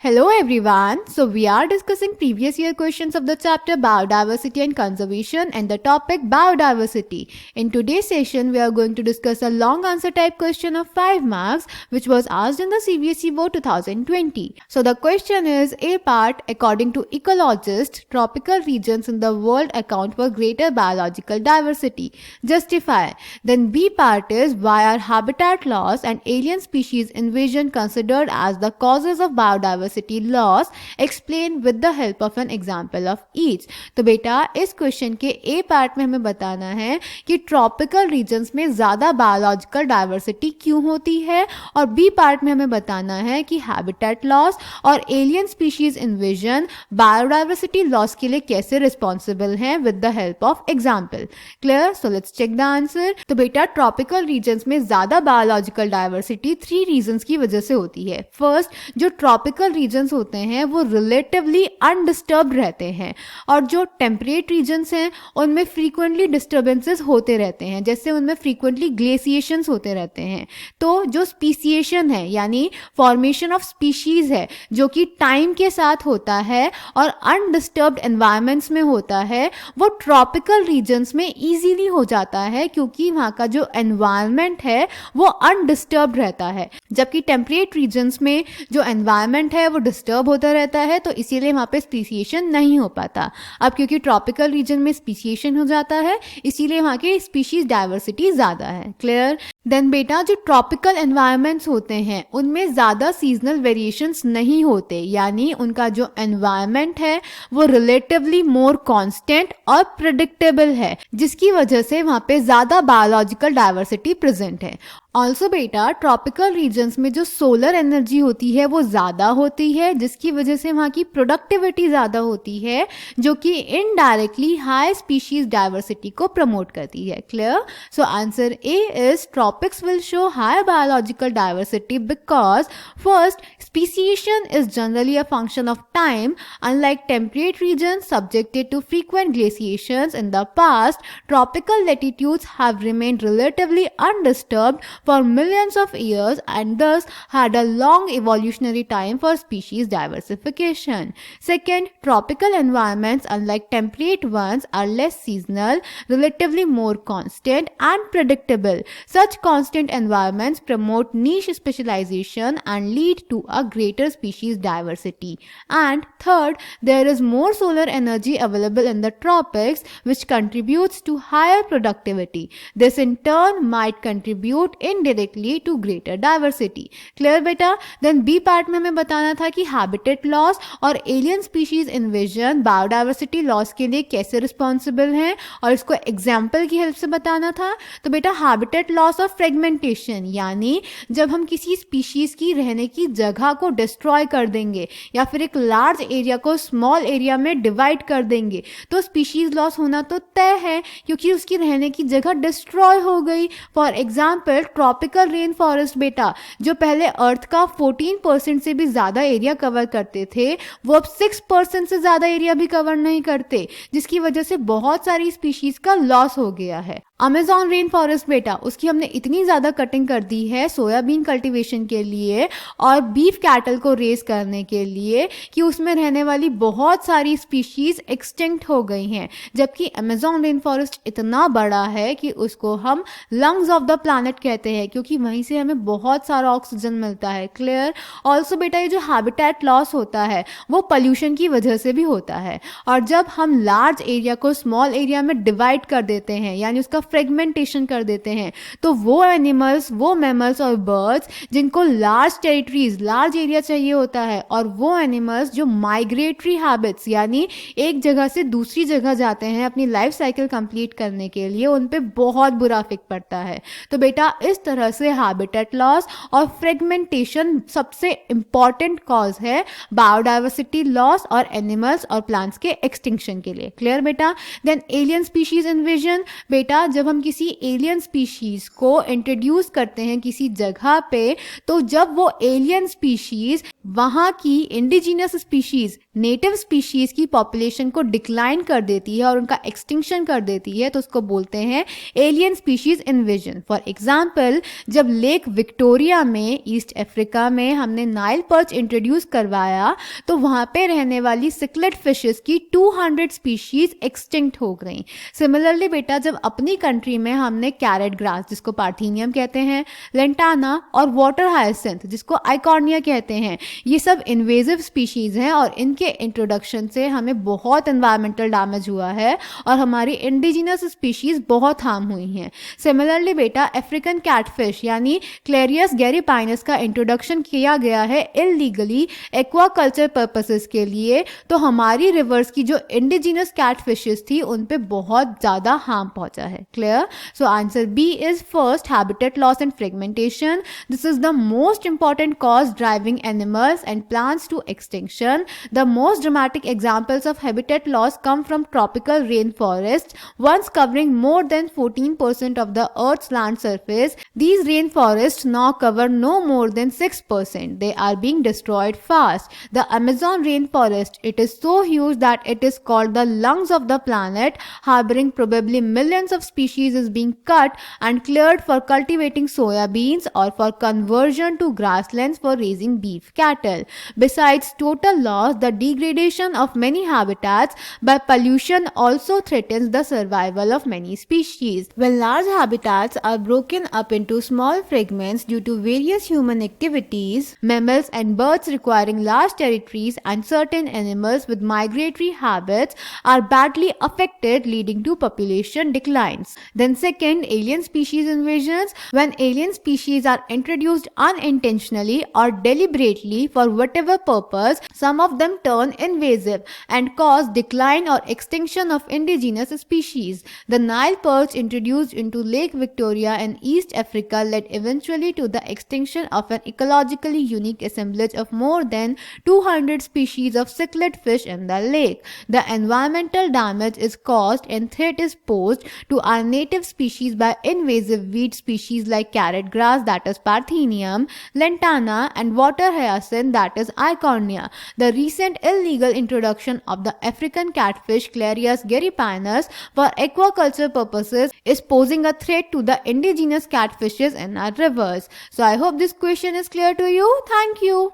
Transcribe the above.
Hello everyone. So we are discussing previous year questions of the chapter Biodiversity and Conservation and the topic Biodiversity. In today's session we are going to discuss a long answer type question of 5 marks which was asked in the CBSE Board 2020. So the question is, A part, according to ecologists, tropical regions in the world account for greater biological diversity. Justify. Then B part is, why are habitat loss and alien species invasion considered as the causes of biodiversity loss, explain with the help of an example of each. तो बेटा इस question के ए part में हमें बताना है कि tropical regions में ज्यादा बायोलॉजिकल डाइवर्सिटी क्यों होती है, और बी पार्ट में हमें बताना है कि हैबिटेट लॉस और alien species invasion biodiversity loss के लिए कैसे रिस्पॉन्सिबल हैं with the help of example. Clear? So let's check the answer. तो बेटा ट्रॉपिकल रीजन्स में ज्यादा बायोलॉजिकल डाइवर्सिटी 3 रीजन्स की वजह से होती है। फर्स्ट, जो ट्रॉपिकल रीजन्स होते हैं वो रिलेटिवली अनडिस्टर्ब्ड रहते हैं, और जो टेम्परेट रीजन्स हैं उनमें फ्रीक्वेंटली डिस्टर्बेंसेस होते रहते हैं, जैसे उनमें फ्रीक्वेंटली ग्लेशिएशंस होते रहते हैं। तो जो स्पीसिएशन है यानी फॉर्मेशन ऑफ स्पीशीज है जो कि टाइम के साथ होता है और अनडिस्टर्ब्ड एनवायरमेंट्स में होता है, वो ट्रॉपिकल रीजन्स में इजीली हो जाता है क्योंकि वहाँ का जो एनवायरमेंट है वो अनडिस्टर्ब्ड रहता है। जबकि टेम्परेट रीजन्स में जो एनवायरमेंट है वो डिस्टर्ब होता रहता है, तो इसीलिए वहाँ पे स्पीसिएशन नहीं हो पाता। अब क्योंकि ट्रॉपिकल रीजन में स्पीसिएशन हो जाता है इसीलिए वहाँ की स्पीशीज डाइवर्सिटी ज़्यादा है। क्लियर? देन बेटा जो ट्रॉपिकल एनवायरमेंट्स होते हैं उनमें ज़्यादा सीजनल वेरिएशंस नहीं होते, यानी उनका जो एनवायरमेंट है वो रिलेटिवली मोर कांस्टेंट और प्रेडिक्टेबल है, जिसकी वजह से वहाँ पे ज़्यादा बायोलॉजिकल डाइवर्सिटी प्रेजेंट है। ऑल्सो बेटा ट्रॉपिकल रीजन्स में जो सोलर एनर्जी होती है वो ज़्यादा होती है, जिसकी वजह से वहाँ की प्रोडक्टिविटी ज़्यादा होती है, जो कि इनडायरेक्टली हाई स्पीशीज डाइवर्सिटी को प्रमोट करती है। Clear? So answer A is tropics will show higher biological diversity because first, speciation is generally a function of time. Unlike temperate regions subjected to frequent glaciations in the past, tropical latitudes have remained relatively undisturbed for millions of years and thus had a long evolutionary time for species diversification. Second, tropical environments, unlike temperate ones, are less seasonal, relatively more constant and predictable. Such constant environments promote niche specialization and lead to a greater species diversity. And third, there is more solar energy available in the tropics, which contributes to higher productivity. This in turn might contribute indirectly to greater diversity. Clear बेटा? Then B part में हमें बताना था कि habitat loss और alien species invasion biodiversity loss के लिए कैसे responsible हैं, और इसको example की help से बताना था। तो बेटा habitat loss और फ्रेगमेंटेशन, यानी जब हम किसी स्पीशीज की रहने की जगह को डिस्ट्रॉय कर देंगे या फिर एक लार्ज एरिया को स्मॉल एरिया में डिवाइड कर देंगे तो स्पीशीज लॉस होना तो तय है क्योंकि उसकी रहने की जगह डिस्ट्रॉय हो गई। For example tropical rain forest बेटा जो पहले अर्थ का 14% से भी ज़्यादा एरिया कवर करते थे वो अब 6% से ज़्यादा एरिया भी कवर नहीं करते, जिसकी वजह से बहुत सारी स्पीशीज का लॉस हो गया है। अमेज़न रेन फॉरेस्ट बेटा उसकी हमने इतनी ज़्यादा कटिंग कर दी है सोयाबीन कल्टीवेशन के लिए और बीफ कैटल को रेस करने के लिए कि उसमें रहने वाली बहुत सारी स्पीशीज़ एक्सटिंक्ट हो गई हैं, जबकि अमेज़न रेन फॉरेस्ट इतना बड़ा है कि उसको हम लंग्स ऑफ द प्लैनेट कहते हैं क्योंकि वहीं से हमें बहुत सारा ऑक्सीजन मिलता है। क्लियर? ऑल्सो बेटा ये जो हैबिटेट लॉस होता है वो पोल्यूशन की वजह से भी होता है, और जब हम लार्ज एरिया को स्मॉल एरिया में डिवाइड कर देते हैं यानी उसका फ्रेगमेंटेशन कर देते हैं तो वो एनिमल्स, वो मैमल्स और बर्ड्स जिनको लार्ज टेरिटरीज, लार्ज एरिया चाहिए होता है, और वो एनिमल्स जो माइग्रेटरी हैबिट्स यानी एक जगह से दूसरी जगह जाते हैं अपनी लाइफ साइकिल कंप्लीट करने के लिए, उन पे बहुत बुरा इफेक्ट पड़ता है। तो बेटा इस तरह से हैबिटेट लॉस और फ्रेगमेंटेशन सबसे इंपॉर्टेंट कॉज है बायोडाइवर्सिटी लॉस और एनिमल्स और प्लांट्स के एक्सटिंक्शन के लिए। क्लियर बेटा? देन एलियन स्पीशीज इन्वेजन बेटा जब हम किसी एलियन स्पीशीज को इंट्रोड्यूस करते हैं किसी जगह पे, तो जब वो एलियन स्पीशीज वहाँ की इंडिजिनस स्पीशीज, नेटिव स्पीशीज की पॉपुलेशन को डिक्लाइन कर देती है और उनका एक्सटिंक्शन कर देती है, तो उसको बोलते हैं alien species invasion. For example, जब लेक विक्टोरिया में ईस्ट अफ्रीका में हमने नाइल पर्च इंट्रोड्यूस करवाया तो वहाँ पे रहने वाली सिकलेट फिशेस की 200 स्पीशीज एक्सटिंक्ट हो गई। सिमिलरली बेटा, जब अपनी कंट्री में हमने कैरेट ग्रास, जिसको पार्थेनियम कहते हैं, लेंटाना और वाटर हायसिंथ, जिसको आइकॉर्निया कहते हैं, ये सब इन्वेजिव स्पीशीज हैं और इनके इंट्रोडक्शन से हमें बहुत एनवायरमेंटल डैमेज हुआ है और हमारी इंडिजिनस स्पीशीज बहुत हार्म हुई हैं। सिमिलरली बेटा, अफ्रीकन कैटफिश यानी क्लेरियस गैरीपाइनस का इंट्रोडक्शन किया गया है इलीगली एक्वाकल्चर पर्पसेस के लिए, तो हमारी रिवर्स की जो इंडिजिनस कैटफिशेस थी उन पे बहुत ज़्यादा हार्म पहुंचा है। Clear? So answer b is first, habitat loss and fragmentation. This is the most important cause driving animals and plants to extinction. The most dramatic examples of habitat loss come from tropical rainforests, once covering more than 14% of the Earth's land surface. These rainforests now cover no more than 6%. They are being destroyed fast. The Amazon rainforest, it is so huge that it is called the lungs of the planet, harboring probably millions of species, is being cut and cleared for cultivating soya beans or for conversion to grasslands for raising beef cattle. Besides total loss, the degradation of many habitats by pollution also threatens the survival of many species. When large habitats are broken up into small fragments due to various human activities, mammals and birds requiring large territories and certain animals with migratory habits are badly affected, leading to population declines. Then second, alien species invasions. When alien species are introduced unintentionally or deliberately for whatever purpose, some of them turn invasive and cause decline or extinction of indigenous species. The Nile perch introduced into Lake Victoria in East Africa led eventually to the extinction of an ecologically unique assemblage of more than 200 species of cichlid fish in the lake. The environmental damage is caused and threat is posed to our native species by invasive weed species like carrot grass, that is Parthenium, lantana, and water hyacinth, that is Eichhornia. The recent illegal introduction of the African catfish Clarias gariepinus for aquaculture purposes is posing a threat to the indigenous catfishes in our rivers. So I hope this question is clear to you. Thank you.